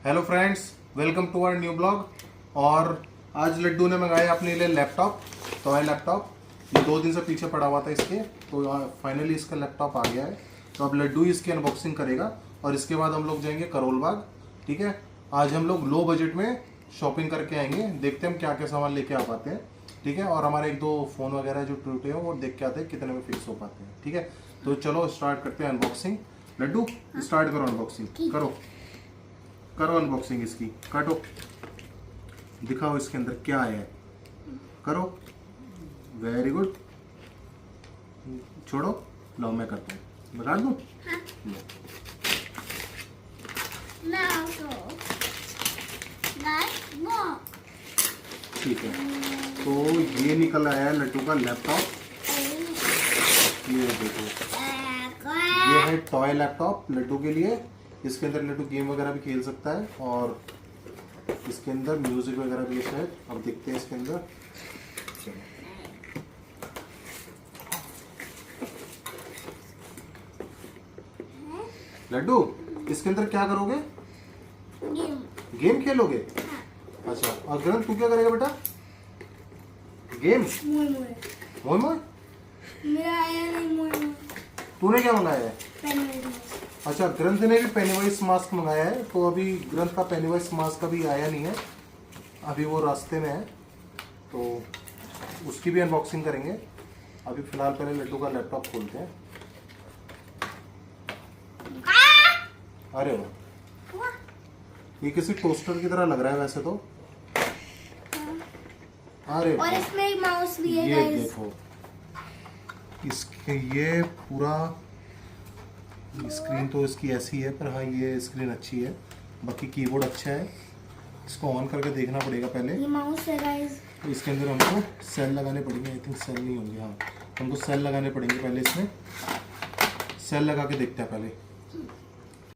Hello friends, welcome to our new blog. और आज लड्डू ने मंगाया अपने लिए लैपटॉप, टॉय लैपटॉप। ये 2 दिन से पीछे पड़ा हुआ था इसके, तो फाइनली इसका लैपटॉप आ गया है। तो अब लड्डू इसकी अनबॉक्सिंग करेगा और इसके बाद हम लोग जाएंगे करोल बाग। ठीक है, आज हम लोग लो बजट में शॉपिंग करके आएंगे। देखते हैं हम क्या क्या सामान लेके आ पाते हैं। ठीक है, और हमारे 1-2 फ़ोन वगैरह जो टूटे हैं वो देख के आते हैं कितने में फिक्स हो पाते हैं। ठीक है, तो चलो स्टार्ट करते हैं अनबॉक्सिंग। लड्डू स्टार्ट करो, अनबॉक्सिंग करो अनबॉक्सिंग इसकी। काटो, दिखाओ इसके अंदर क्या है। करो, वेरी गुड। छोड़ो, लो मैं करता हूँ। मैं काट दूँ? ठीक है, तो ये निकल आया है लड्डू का लैपटॉप। ये देखो, ये है टॉय लैपटॉप लड्डू के लिए। इसके अंदर लड्डू गेम वगैरह भी खेल सकता है और इसके अंदर म्यूजिक वगैरह भी है शायद। अब देखते हैं इसके अंदर। लड्डू, इसके अंदर क्या करोगे? गेम खेलोगे? अच्छा, और ग्रंथ तू क्या करेगा बेटा? गेम? मोए मोए? मेरा आया नहीं मोए। तूने क्या मंगाया है? अच्छा, ग्रंथ ने भी पेनीवाइज मास्क मंगाया है। तो अभी ग्रंथ का पेनीवाइज मास्क अभी आया नहीं है, अभी वो रास्ते में है, तो उसकी भी अनबॉक्सिंग करेंगे। अभी फिलहाल पहले लड्डू का लैपटॉप खोलते हैं। अरे वाह, ये किसी टोस्टर की तरह लग रहा है वैसे तो। अरे और इसमें एक माउस भी है ये गाइस। देखो, इसके ये पूरा स्क्रीन तो इसकी ऐसी है, पर हाँ ये स्क्रीन अच्छी है। बाकी कीबोर्ड अच्छा है। इसको ऑन करके देखना पड़ेगा पहले। ये माउस है गाइस। तो इसके अंदर हमको सेल लगाने पड़ेंगे। आई थिंक सेल नहीं होंगे, हाँ हमको सेल लगाने पड़ेंगे पहले। इसमें सेल लगा के देखते हैं पहले।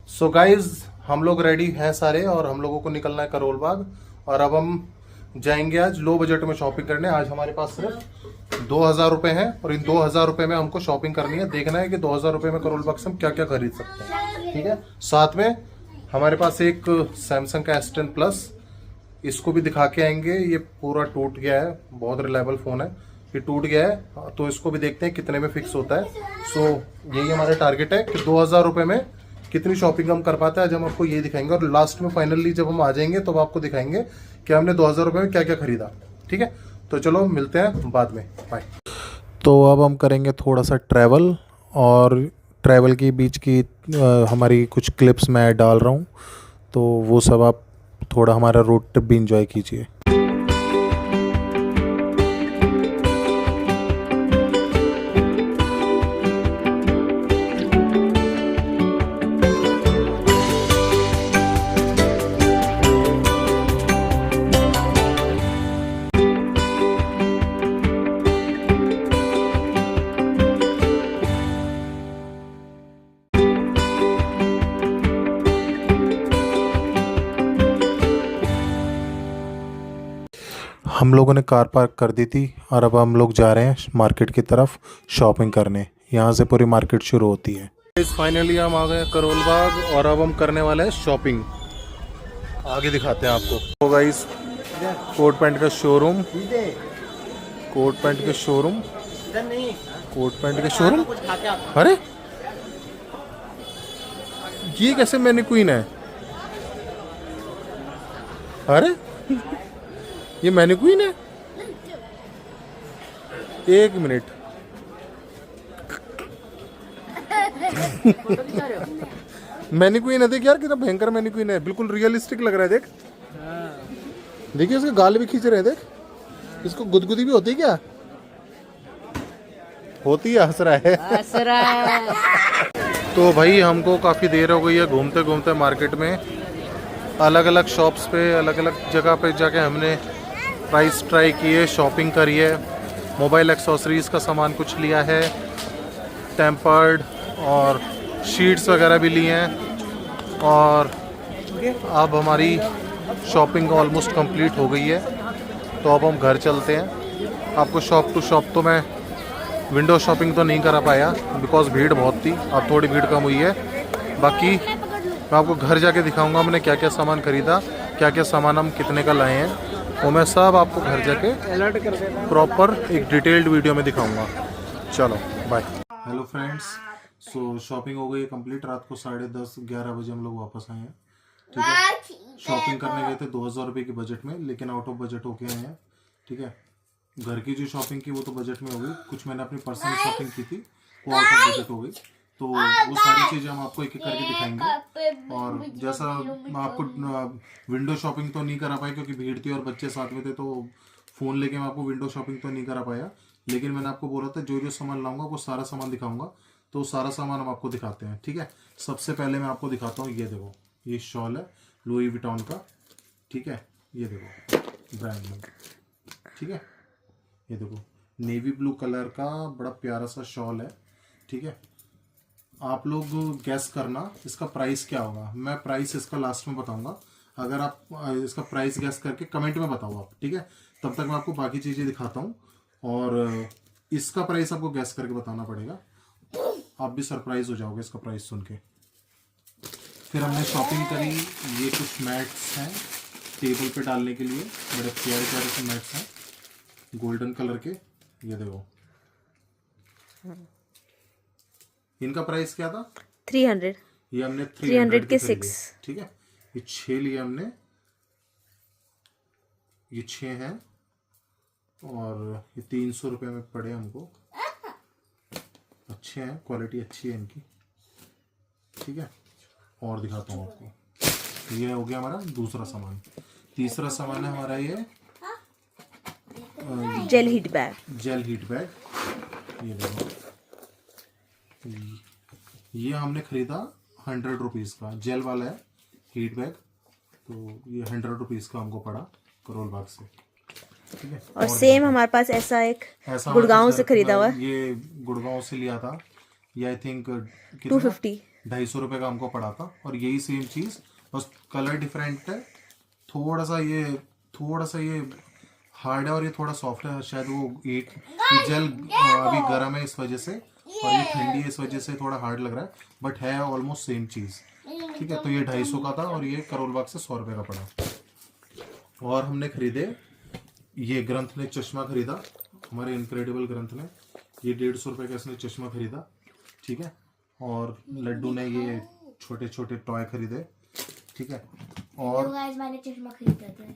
सो गाइज, हम लोग रेडी हैं सारे और हम लोगों को निकलना है करोल बाग। और अब हम जाएंगे आज लो बजट में शॉपिंग करने। आज हमारे पास सिर्फ 2000 रुपये हैं और इन 2000 रुपये में हमको शॉपिंग करनी है। देखना है कि 2000 रुपये में करोल बाग से हम क्या क्या खरीद सकते हैं। ठीक है, साथ में हमारे पास एक सैमसंग का S10 प्लस, इसको भी दिखा के आएंगे। ये पूरा टूट गया है, बहुत रिलायबल फ़ोन है, ये टूट गया है, तो इसको भी देखते हैं कितने में फिक्स होता है। सो यही हमारा टारगेट है कि 2000 रुपये में कितनी शॉपिंग हम कर पाते हैं। आज हम आपको ये दिखाएंगे और लास्ट में फाइनली जब हम आ जाएंगे तो आपको दिखाएंगे कि हमने 2000 रुपये में क्या क्या खरीदा। ठीक है, तो चलो मिलते हैं बाद में, बाय। तो अब हम करेंगे थोड़ा सा ट्रैवल, और ट्रैवल के बीच की हमारी कुछ क्लिप्स मैं डाल रहा हूँ, तो वो सब आप थोड़ा हमारा रोड ट्रिप भी इंजॉय कीजिए। हम लोगों ने कार पार्क कर दी थी और अब हम लोग जा रहे हैं मार्केट की तरफ शॉपिंग करने। यहाँ से पूरी मार्केट शुरू होती है। फाइनली हम आ गए करोल बाग और अब हम करने वाले हैं शॉपिंग। आगे दिखाते हैं आपको। तो गाइस, कोट पैंट का शोरूम, कोट पैंट के शोरूम, कोट पैंट के शोरूम। अरे ये कैसे मैनीक्वीन है? अरे ये मैनीक्वीन है? एक मिनट, मैनीक्वीन है। देख यार कितना भयंकर मैनीक्वीन है, बिल्कुल रियलिस्टिक लग रहा है। देख देखिए, उसके गाल भी खींच रहे हैं। देख, इसको गुदगुदी भी होती है क्या? होती है, हंस रहा है। तो भाई हमको काफ़ी देर हो गई है घूमते घूमते मार्केट में। अलग अलग शॉप्स पे, अलग अलग जगह पे जाके हमने प्राइस ट्राई किए, शॉपिंग करी है। मोबाइल एक्सेसरीज़ का सामान कुछ लिया है, टेम्पर्ड और शीट्स वगैरह भी लिए हैं। और अब हमारी शॉपिंग ऑलमोस्ट कंप्लीट हो गई है, तो अब हम घर चलते हैं। आपको शॉप टू शॉप तो मैं विंडो शॉपिंग तो नहीं करा पाया बिकॉज भीड़ बहुत थी। अब थोड़ी भीड़ कम हुई है। बाकी मैं आपको घर जाके दिखाऊंगा हमने क्या क्या सामान खरीदा, क्या क्या सामान हम कितने का लाए हैं, वो मैं सब आपको घर जाके प्रॉपर एक डिटेल्ड वीडियो में दिखाऊंगा। चलो बाय। हेलो फ्रेंड्स, सो शॉपिंग हो गई है कंप्लीट। रात को 10:30-11 बजे हम लोग वापस आए हैं। ठीक है, शॉपिंग करने गए थे 2000 रुपये के बजट में, लेकिन आउट ऑफ बजट होके आए हैं। ठीक है, घर की जो शॉपिंग की वो तो बजट में हो गई, कुछ मैंने अपनी पर्सनल शॉपिंग की थी वो आउट ऑफ बजट हो गई। तो वो सारी चीज़ें हम आपको एक एक करके दिखाएंगे। और जैसा मैं आपको विंडो शॉपिंग तो नहीं करा पाई क्योंकि भीड़ थी और बच्चे साथ में थे, तो फ़ोन लेके मैं आपको विंडो शॉपिंग तो नहीं करा पाया। लेकिन मैंने आपको बोला था जो जो सामान लाऊंगा वो सारा सामान दिखाऊंगा, तो सारा सामान हम आपको दिखाते हैं। ठीक है, सबसे पहले मैं आपको दिखाता हूँ, ये देखो, ये शॉल है लुई विटॉन का। ठीक है, ये देखो ब्रांड में। ठीक है, ये देखो नेवी ब्लू कलर का बड़ा प्यारा सा शॉल है। ठीक है, आप लोग गैस करना इसका प्राइस क्या होगा। मैं प्राइस इसका लास्ट में बताऊंगा, अगर आप इसका प्राइस गैस करके कमेंट में बताओ आप। ठीक है, तब तक मैं आपको बाकी चीज़ें दिखाता हूँ और इसका प्राइस आपको गैस करके बताना पड़ेगा। आप भी सरप्राइज हो जाओगे इसका प्राइस सुन के। फिर हमने शॉपिंग करी, ये कुछ मैट्स हैं टेबल पे डालने के लिए, बड़े प्यारे प्यारे से मैट्स हैं गोल्डन कलर के। ये देखो, इनका प्राइस क्या था? 300। ये हमने 300 के खरीदे। 6। ठीक है, ये 6 लिए हमने, ये 6 हैं और ये 300 रुपये में पड़े हमको। अच्छे हैं, क्वालिटी अच्छी है इनकी। ठीक है, और दिखाता हूँ आपको। ये हो गया हमारा दूसरा सामान। तीसरा सामान है हमारा ये gel heat bag. Gel heat bag. ये देखो, ये हमने खरीदा 100 रुपीज़ का, जेल वाला है हीट बैग। तो ये 100 रुपीज़ का हमको पड़ा करोल बाग से। ठीक है, और सेम हमारे पास ऐसा एक गुड़गांव से खरीदा हुआ है। ये गुड़गांव से लिया था, ये आई थिंक 250 250 रुपये का हमको पड़ा था। और यही सेम चीज़, बस कलर डिफरेंट है, थोड़ा सा ये हार्ड है और ये थोड़ा सॉफ्ट है। शायद वो एक जेल अभी गर्म है इस वजह से, और ये ठंडी है इस वजह से थोड़ा हार्ड लग रहा है, बट है ऑलमोस्ट सेम चीज़। ठीक है, तो ये 250 का था और ये करोल बाग से 100 रुपये का पड़ा। और हमने खरीदे, ये ग्रंथ ने चश्मा खरीदा, हमारे इनक्रेडिबल ग्रंथ ने, ये 150 रुपये का इसने चश्मा खरीदा। ठीक है, और लड्डू ने ये छोटे छोटे टॉय खरीदे। ठीक है, और मैंने चश्मा खरीदा था।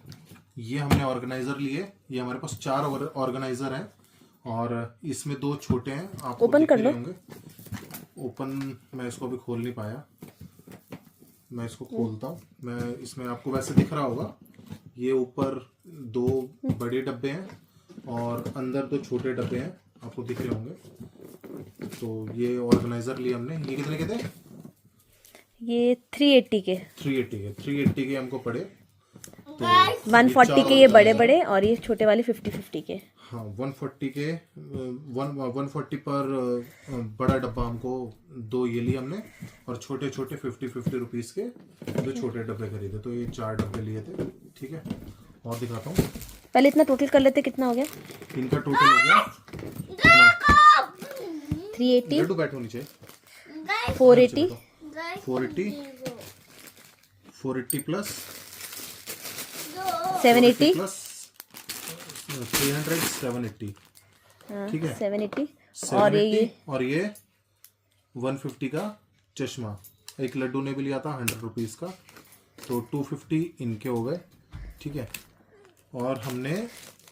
ये हमने ऑर्गेनाइजर लिए, ये हमारे पास 4 ऑर्गेनाइजर हैं और इसमें 2 छोटे हैं। आप ओपन कर लो। ओपन मैं इसको अभी खोल नहीं पाया, मैं इसको खोलता हूँ। मैं इसमें आपको वैसे दिख रहा होगा, ये ऊपर 2 बड़े डब्बे हैं और अंदर 2 छोटे डब्बे हैं, आपको दिख रहे होंगे। तो ये ऑर्गेनाइजर लिए हमने, ये कितने के थे? ये 380 के हमको पड़े। तो 140 के ये बड़े बड़े और ये छोटे वाले 50-50 के। हाँ, 140 के 140 पर बड़ा डब्बा हमको 2 ये लिए हमने, और छोटे छोटे 50-50 रुपीज़ के 2 छोटे डब्बे खरीदे। तो ये 4 डब्बे लिए थे। ठीक है, और दिखाता हूँ। पहले इतना टोटल कर लेते, कितना हो गया? इनका टोटल हो गया 380, लड्डू बैठ होनी चाहिए, 480, 480 प्लस 780 प्लस 300 780। ठीक है, 780 और ये 150 का चश्मा एक लड्डू ने भी लिया था 100 रुपीज़ का, तो 250 इनके हो गए। ठीक है, और हमने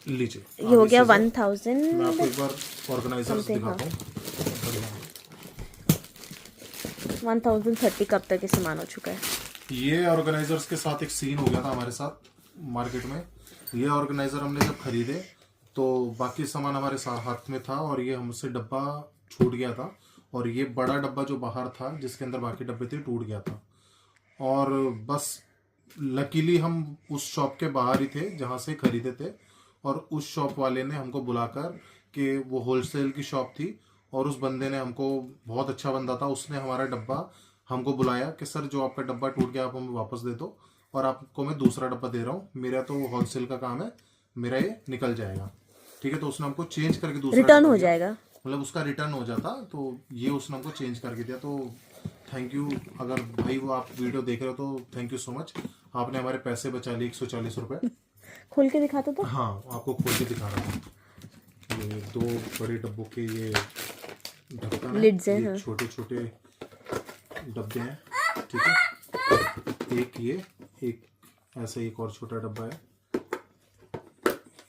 लीजिए ये हो गया 1000। मैं आपको एक बार ऑर्गेनाइजर दिखाता हूँ। 1030 कब तक ये सामान हो चुका है। ये ऑर्गेनाइजर्स के साथ एक सीन हो गया था हमारे साथ मार्केट में। ये ऑर्गेनाइजर हमने जब खरीदे तो बाकी सामान हमारे हाथ में था और ये हमसे डब्बा छूट गया था, और ये बड़ा डब्बा जो बाहर था जिसके अंदर बाकी डब्बे थे टूट गया था। और बस लकीली हम उस शॉप के बाहर ही थे जहाँ से खरीदे थे, और उस शॉप वाले ने हमको बुलाकर, कि वो होलसेल की शॉप थी, और उस बंदे ने हमको, बहुत अच्छा बंदा था, उसने हमारा डब्बा हमको बुलाया कि सर जो आपका डब्बा टूट गया आप हमें वापस दे दो, और आपको मैं दूसरा डब्बा दे रहा हूँ, मेरा तो होलसेल का काम है, मेरा ये निकल जाएगा। ठीक है, तो उसने हमको चेंज करके दूसरा रिटर्न हो जाएगा, मतलब उसका रिटर्न हो जाता, तो ये उसने हमको चेंज करके दिया। तो थैंक यू। अगर भाई वो आप वीडियो देख रहे हो तो थैंक यू सो मच, आपने हमारे पैसे बचा लिए 140 रुपए। खोल के दिखाता तो। हाँ आपको खोल के दिखा रहा हूँ, ये 2 बड़े डब्बों के ये ढक्कन है, Lids हैं, ये हाँ। छोटे छोटे डब्बे हैं, ठीक है। एक ये, एक ऐसा एक और छोटा डब्बा है,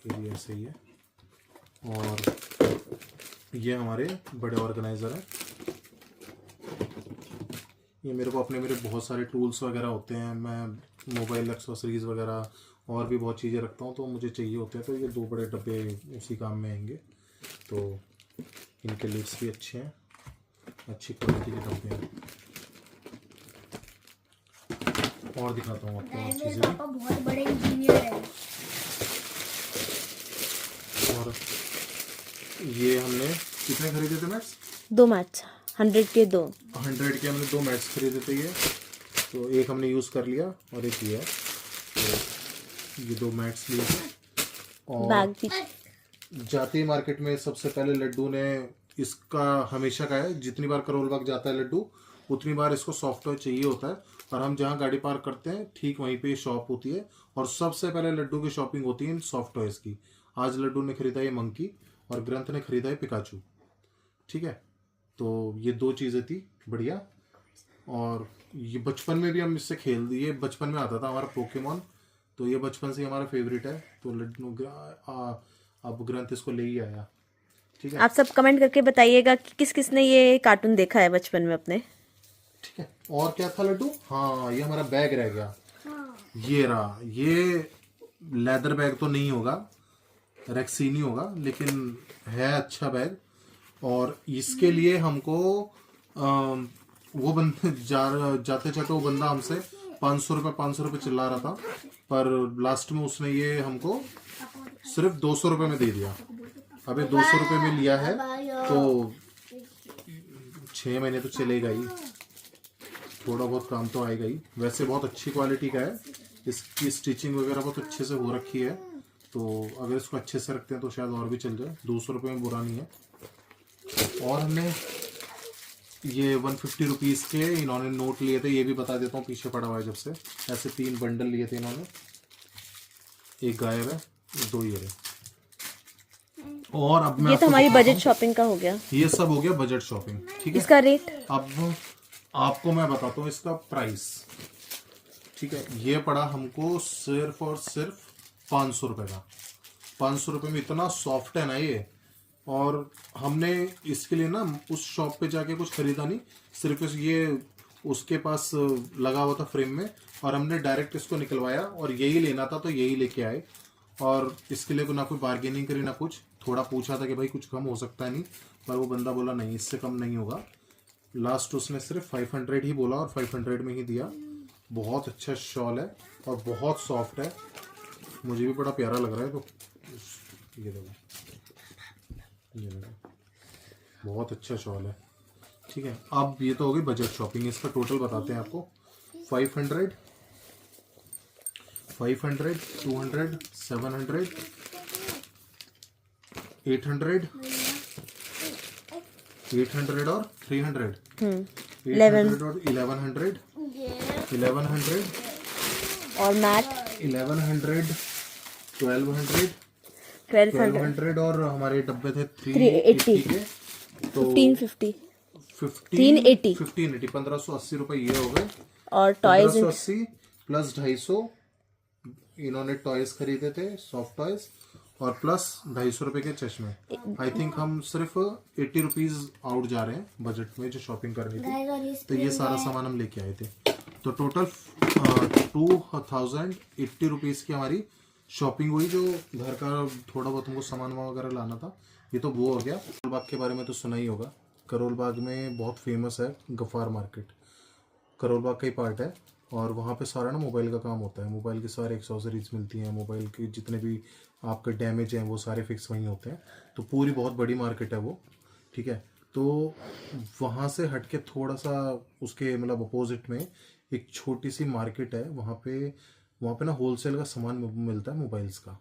ये भी ऐसे ही है, और ये हमारे बड़े ऑर्गेनाइजर हैं। ये मेरे को अपने मेरे बहुत सारे टूल्स वगैरह होते हैं, मैं मोबाइल एक्सेसरीज वगैरह और भी बहुत चीज़ें रखता हूँ, तो मुझे चाहिए होते हैं, तो ये 2 बड़े डब्बे उसी काम में आएंगे। तो इनके लिड्स भी अच्छे हैं, अच्छी क्वालिटी के डब्बे हैं। और दिखाता हूँ आपको और मेरे चीज़ें पापा बहुत बड़े इंजीनियर हैं। भी। और ये हमने कितने खरीदे थे मैट्स? 2 मैट्स 100 के 2। 100 के हमने 2 मैट्स खरीदे थे ये, तो एक हमने यूज़ कर लिया और एक ये है, तो ये 2 मैट्स लिए थे। और बैग भी। जाते ही मार्केट में सबसे पहले लड्डू ने, इसका हमेशा का है, जितनी बार करोल बाग जाता है लड्डू उतनी बार इसको सॉफ्ट टॉय चाहिए होता है, और हम जहाँ गाड़ी पार्क करते हैं ठीक वहीं पे शॉप होती है, और सबसे पहले लड्डू की शॉपिंग होती है इन सॉफ्ट टॉयज की। आज लड्डू ने खरीदा ये मंकी और ग्रंथ ने खरीदा है पिकाचू, ठीक है। तो ये 2 चीज़ें थी बढ़िया। और ये बचपन में भी हम इससे खेल दिए, बचपन में आता था हमारा पोकेमॉन, तो ये बचपन से ही हमारा फेवरेट है, तो लड्डू अब ग्रंथ इसको ले ही आया, ठीक है। आप सब कमेंट करके बताइएगा कि किस किस ने ये कार्टून देखा है बचपन में अपने। ठीक है। और क्या था लड्डू? हाँ ये हमारा बैग रह गया, ये रहा। ये लेदर बैग तो नहीं होगा, रेक्सीनी होगा, लेकिन है अच्छा बैग। और इसके लिए हमको वो बंदे जाते जाते वो बंदा हमसे 500 रुपये चिल्ला रहा था, पर लास्ट में उसने ये हमको सिर्फ 200 रुपये में दे दिया। अबे 200 रुपये में लिया है तो 6 महीने तो चलेगा ही, थोड़ा बहुत काम तो आएगा ही। वैसे बहुत अच्छी क्वालिटी का है, इसकी स्टिचिंग वगैरह बहुत अच्छे से हो रखी है, तो अगर इसको अच्छे से रखते हैं तो शायद और भी चल जाए। 200 रुपये में बुरा नहीं है। और हमने ये 150 रुपीज़ के इन्होंने नोट लिए थे, ये भी बता देता हूँ, पीछे पड़ा हुआ है जब से। ऐसे 3 बंडल लिए थे इन्होंने, एक गायब है, 2 ये रहे। और अब मैं ये तो आपको हमारी दिखाता बजट हूँ। शॉपिंग का हो गया। ये सब हो गया बजट शॉपिंग, ठीक है। इसका रेट अब आपको मैं बताता हूँ इसका प्राइस, ठीक है। ये पड़ा हमको सिर्फ और सिर्फ 500 रुपये का। 500 रुपये में इतना सॉफ्ट है ना ये। और हमने इसके लिए ना उस शॉप पे जाके कुछ खरीदा नहीं, सिर्फ ये उसके पास लगा हुआ था फ्रेम में, और हमने डायरेक्ट इसको निकलवाया और यही लेना था तो यही लेके आए। और इसके लिए ना कोई बार्गेनिंग करी ना कुछ, थोड़ा पूछा था कि भाई कुछ कम हो सकता है नहीं, पर वो बंदा बोला नहीं इससे कम नहीं होगा। लास्ट उसने सिर्फ 500 ही बोला और 500 में ही दिया। बहुत अच्छा शॉल है और बहुत सॉफ्ट है, मुझे भी बड़ा प्यारा लग रहा है। तो ये देखो, ये देखो, बहुत अच्छा शॉल है, ठीक है। अब ये तो हो गई बजट शॉपिंग। इसका टोटल बताते हैं आपको। 500, 200, 700, 800, 800 और 300, 800 और 1100, 1100 और मैट 1100, 1200, 1200 1200 और हमारे डब्बे थे 380 के, तो 1550 1580 380 1580 रुपए ये हो गए। और टॉयज 1580 प्लस 250 इन्होंने टॉयज खरीदे थे, सॉफ्ट टॉयज, और प्लस 250 रुपए के चश्मे। आई थिंक हम सिर्फ 80 रुपीज आउट जा रहे हैं बजट में जो शॉपिंग करनी थी, तो ये सारा सामान हम लेके आए थे। तो टोटल 2080 रुपीज की हमारी शॉपिंग हुई, जो घर का थोड़ा बहुत हमको सामान वगैरह लाना था। ये तो वो हो गया। करोल बाग के बारे में तो सुना ही होगा, करोल बाग में बहुत फेमस है गफ्फार मार्केट, करोल बाग का ही पार्ट है, और वहाँ पे सारा ना मोबाइल का काम होता है। मोबाइल की सारे एक्सेसरीज मिलती हैं, मोबाइल के जितने भी आपके डैमेज हैं वो सारे फिक्स वहीं होते हैं। तो पूरी बहुत बड़ी मार्केट है वो, ठीक है। तो वहाँ से हट के थोड़ा सा उसके मतलब अपोजिट में एक छोटी सी मार्केट है, वहाँ पे ना होलसेल का सामान मिलता है मोबाइल्स का।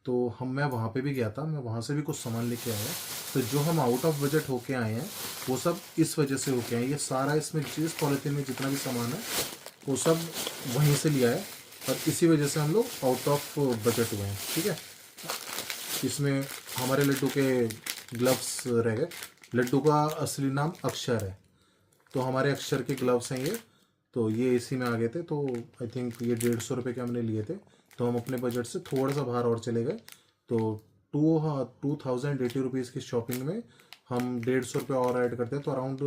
तो मैं वहाँ पे भी गया था, मैं वहाँ से भी कुछ सामान लेके आया। तो जो हम आउट ऑफ बजट होके आए हैं वो सब इस वजह से होके आए हैं। ये सारा इसमें जिस पॉलिथीन में जितना भी सामान है वो सब वहीं से लिया है और इसी वजह से हम लोग आउट ऑफ बजट हुए हैं। ठीक है, इसमें हमारे लड्डू के ग्लव्स रह गए। लड्डू का असली नाम अक्षर है, तो हमारे अक्षर के ग्लव्स हैं ये। तो ये इसी में आ गए थे, तो आई थिंक ये 150 रुपये के हमने लिए थे। तो हम अपने बजट से थोड़ा सा बाहर और चले गए, तो 2080 रुपीज़ की शॉपिंग में हम 150 रुपये और ऐड करते हैं तो अराउंड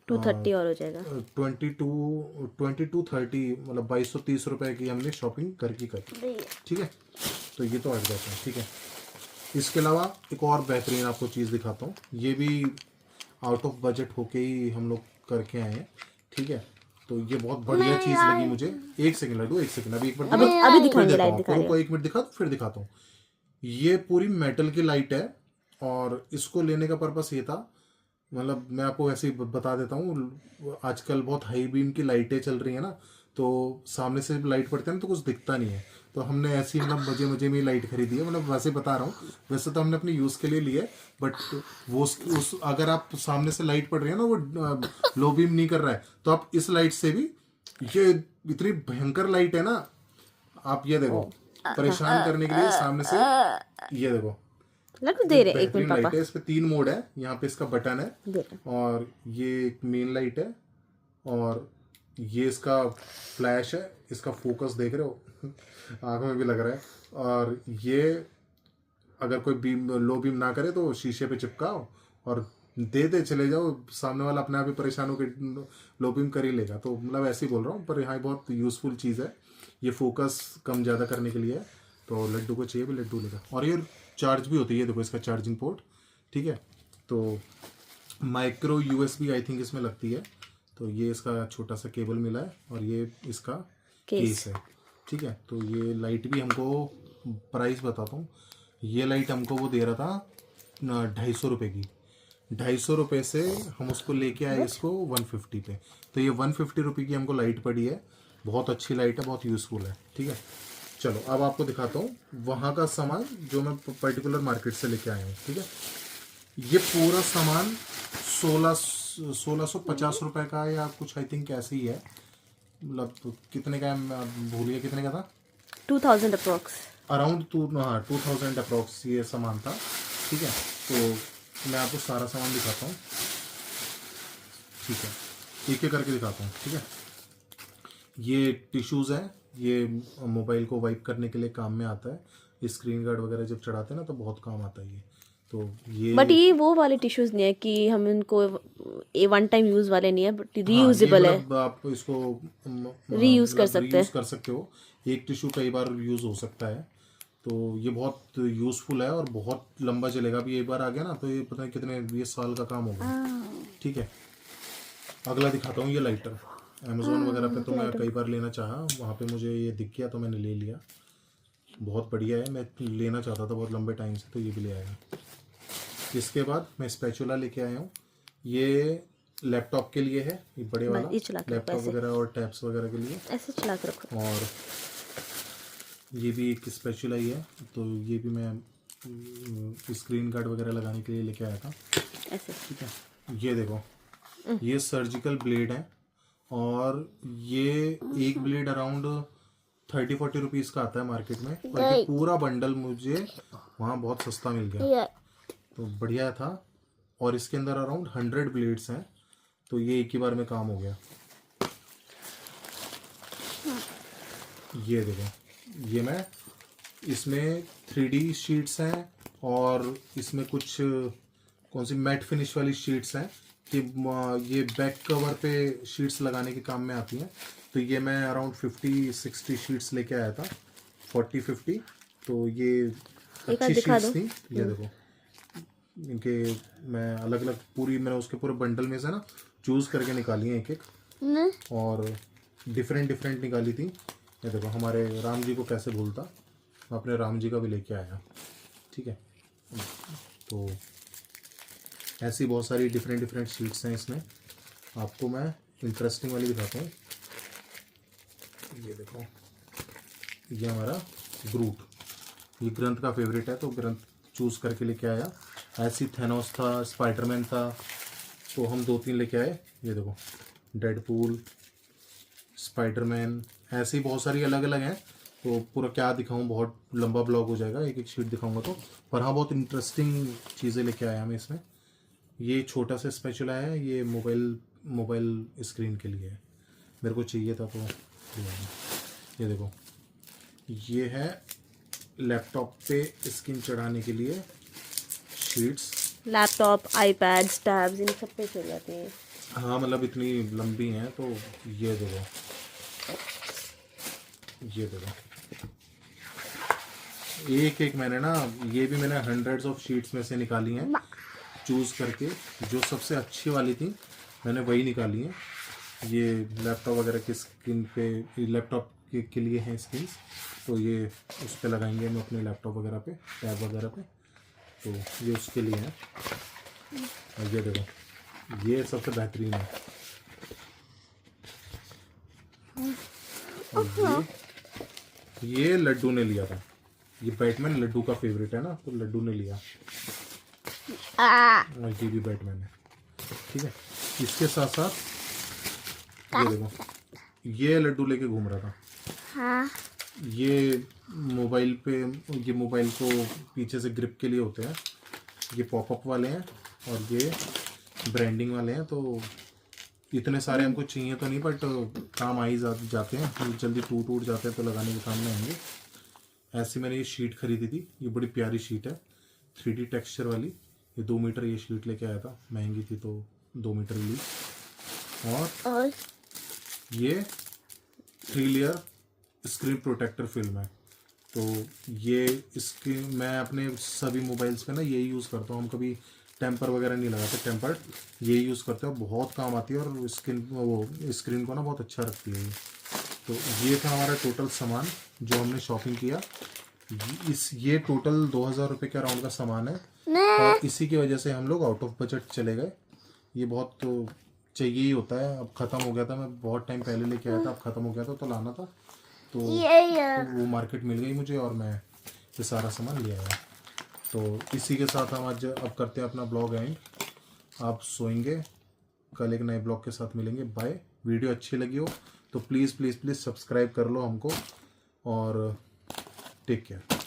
230 और हो जाएगा। 22-30 मतलब 2230 रुपये की हमने शॉपिंग करके करी। ठीक है, तो ये तो हट जाता है। ठीक है, इसके अलावा एक और बेहतरीन आपको चीज़ दिखाता हूँ। ये भी आउट ऑफ बजट होके ही हम लोग करके आए हैं। ठीक है, तो ये बहुत बढ़िया चीज़ लगी मुझे। एक सेकंड लड्डू, एक सेकंड, अभी एक बार अभी दिखाएंगे, लाइट दिखा रहे रुको, एक मिनट दिखा फिर दिखाता हूँ। ये पूरी मेटल की लाइट है और इसको लेने का पर्पस ये था, मतलब मैं आपको ऐसे ही बता देता हूँ, आजकल बहुत हाई बीम की लाइटें चल रही है ना, तो सामने से लाइट पड़ती है ना तो कुछ दिखता नहीं है। तो हमने ऐसी मतलब मजे मजे में लाइट खरीदी है, मतलब वैसे बता रहा हूँ, वैसे तो हमने अपने यूज़ के लिए लिया है, बट वो उस अगर आप सामने से लाइट पड़ रही है ना, वो लो बीम नहीं कर रहा है, तो आप इस लाइट से भी, ये इतनी भयंकर लाइट है ना, आप ये देखो, परेशान करने के लिए सामने से, ये देखो लड्डू दे रहे, एक मिनट लाइट पापा है। इस पे 3 मोड है, यहाँ पे इसका बटन है दे रहे। और ये एक मेन लाइट है और ये इसका फ्लैश है। इसका फोकस देख रहे हो, आंखों में भी लग रहा है। और ये अगर कोई बीम लो बीम ना करे तो शीशे पे चिपकाओ और दे चले जाओ, सामने वाला अपने आप ही परेशान होकर लो बीम कर ही लेगा। तो मतलब ऐसे ही बोल रहा हूँ, पर यहाँ बहुत यूज़फुल चीज़ है। ये फोकस कम ज़्यादा करने के लिए है, तो लड्डू को चाहिए भी लड्डू लेगा। और ये चार्ज भी होती है, देखो इसका चार्जिंग पोर्ट। ठीक है, तो माइक्रो USB आई थिंक इसमें लगती है। तो ये इसका छोटा सा केबल मिला है और ये इसका केस है। ठीक है, तो ये लाइट भी हमको, प्राइस बताता हूँ, ये लाइट हमको वो दे रहा था 250 रुपये की। 250 रुपये से हम उसको लेके आए इसको 150 पे। तो ये 150 रुपये की हमको लाइट पड़ी है। बहुत अच्छी लाइट है, बहुत यूज़फुल है। ठीक है, चलो अब आपको दिखाता हूँ वहाँ का सामान जो मैं पर्टिकुलर मार्केट से लेके आया हूँ। ठीक है, ये पूरा सामान 1650 रुपये का या कुछ आई थिंक ऐसे ही है, मतलब कितने का है मैं भूल गया, कितने का था, 2000 अप्रोक्स, अराउंड 2000 अप्रोक्स ये सामान था। ठीक है, तो मैं आपको सारा सामान दिखाता हूँ। ठीक है, एक एक करके दिखाता हूँ। ठीक है, ये टिश्यूज़ हैं, ये मोबाइल को वाइप करने के लिए काम में आता है। स्क्रीन गार्ड वगैरह जब चढ़ाते हैं ना तो बहुत काम आता है ये। तो ये बट ये वो वाले टिश्यूज नहीं है कि हम इनको ये वन टाइम यूज वाले नहीं है, बट रीयूजेबल है। मतलब आप इसको रीयूज कर सकते हैं। रीयूज कर सकते हो। एक टिश्यू कई बार यूज़ हो सकता है, तो ये बहुत यूज़फुल है और बहुत लंबा चलेगा। अभी एक बार आ गया ना तो ये पता नहीं कितने 20 साल का काम होगा। ठीक है, अगला दिखाता हूँ। ये लाइटर अमेज़ोन वगैरह पे तो मैं कई बार लेना चाहा, वहाँ पे मुझे ये दिख गया तो मैंने ले लिया। बहुत बढ़िया है, मैं लेना चाहता था बहुत लंबे टाइम से, तो ये भी ले आया। इसके बाद मैं स्पैचुला लेके आया हूँ। ये लैपटॉप के लिए है, ये बड़े वाला ये चला के लैपटॉप वगैरह और टैब्स वगैरह के लिए। ऐसे चला के रखो। और ये भी एक स्पैचुला ही है, तो ये भी मैं स्क्रीन गार्ड वगैरह लगाने के लिए लेके आया था। ऐसे ठीक है, ये देखो, ये सर्जिकल ब्लेड है और ये एक ब्लेड अराउंड 30-40 रुपीज़ का आता है मार्केट में, और ये पूरा बंडल मुझे वहाँ बहुत सस्ता मिल गया, तो बढ़िया था। और इसके अंदर अराउंड 100 ब्लेड्स हैं, तो ये एक ही बार में काम हो गया। ये देखो, ये मैं इसमें 3D शीट्स हैं और इसमें कुछ कौन सी मैट फिनिश वाली शीट्स हैं कि ये बैक कवर पे शीट्स लगाने के काम में आती हैं। तो ये मैं अराउंड 50-60 शीट्स लेके आया था, 40-50। तो ये अच्छी शीट्स थी। ये देखो, इनके मैं अलग अलग पूरी मैंने उसके पूरे बंडल में से ना चूज़ करके निकाली है एक एक, और डिफरेंट निकाली थी। ये देखो, हमारे राम जी को कैसे भूलता, मैं अपने राम जी का भी लेके आया। ठीक है, तो ऐसी बहुत सारी डिफरेंट शीट्स हैं इसमें। आपको मैं इंटरेस्टिंग वाली दिखाता हूँ। ये देखो, ये हमारा ग्रूट, ये ग्रंथ का फेवरेट है तो ग्रंथ चूज करके लेके आया। ऐसी थेनोस था, स्पाइडरमैन था, तो हम 2-3 लेके आए। ये देखो डेडपूल, स्पाइडरमैन, ऐसे ही बहुत सारी अलग अलग हैं। तो पूरा क्या दिखाऊं, बहुत लंबा ब्लॉग हो जाएगा, एक एक शीट दिखाऊंगा तो। पर हाँ बहुत इंटरेस्टिंग चीज़ें लेके आया हमें इसमें। ये छोटा सा स्पेशल आया है, ये मोबाइल स्क्रीन के लिए है, मेरे को चाहिए था तो लिया है। ये देखो ये है लैपटॉप पे स्क्रीन चढ़ाने के लिए शीट्स। लैपटॉप, आईपैड्स, टैब्स, इन सब पे चल जाती हैं। हाँ मतलब इतनी लंबी हैं तो ये देखो, ये देखो एक एक मैंने ना, ये भी मैंने हंड्रेड्स ऑफ शीट्स में से निकाली हैं चूज करके। जो सबसे अच्छी वाली थी मैंने वही निकाली है। ये लैपटॉप वगैरह की स्क्रीन पे, लैपटॉप के लिए हैं स्क्रीन्स, तो ये उस पे लगाएंगे हम अपने लैपटॉप वगैरह पे, टैब वगैरह पे, तो ये उसके लिए है। और ये देखो ये सबसे बेहतरीन है। और ये लड्डू ने लिया था, ये बैटमैन लड्डू का फेवरेट है ना, तो लड्डू ने लिया। और ये भी बैटमैन है, ठीक है। इसके साथ साथ ये देखो, ये लड्डू लेके घूम रहा था। हाँ। ये मोबाइल पे, ये मोबाइल को पीछे से ग्रिप के लिए होते हैं। ये पॉपअप वाले हैं और ये ब्रांडिंग वाले हैं। तो इतने सारे हमको चाहिए तो नहीं, बट काम आ ही जाते हैं, जल्दी टूट जाते हैं तो लगाने के काम में आएंगे। ऐसी मैंने ये शीट खरीदी थी, ये बड़ी प्यारी शीट है 3D टेक्सचर वाली। ये 2 मीटर ये शीट लेके आया था, महंगी थी तो 2 मीटर ली। और ये 3 लेयर स्क्रीन प्रोटेक्टर फिल्म है। तो ये इसके मैं अपने सभी मोबाइल्स पे ना यही यूज़ करता हूँ। हम कभी टेम्पर वगैरह नहीं लगाते, टेम्पर्ड यही यूज़ करते हैं, बहुत काम आती है और स्क्रीन को ना बहुत अच्छा रखती है ये। तो ये था हमारा टोटल सामान जो हमने शॉपिंग किया। ये टोटल 2000 रुपये के अराउंड का सामान है और इसी की वजह से हम लोग आउट ऑफ बजट चले गए। ये बहुत तो चाहिए ही होता है। अब ख़त्म हो गया था, मैं बहुत टाइम पहले लेके आया था, अब ख़त्म हो गया था तो लाना था, तो वो मार्केट मिल गई मुझे और मैं ये सारा सामान ले आया। तो इसी के साथ हम आज अब करते हैं अपना ब्लॉग एंड। आप सोएंगे, कल एक नए ब्लॉग के साथ मिलेंगे। बाय। वीडियो अच्छी लगी हो तो प्लीज़ प्लीज़ प्लीज़ सब्सक्राइब कर लो हमको और टेक केयर।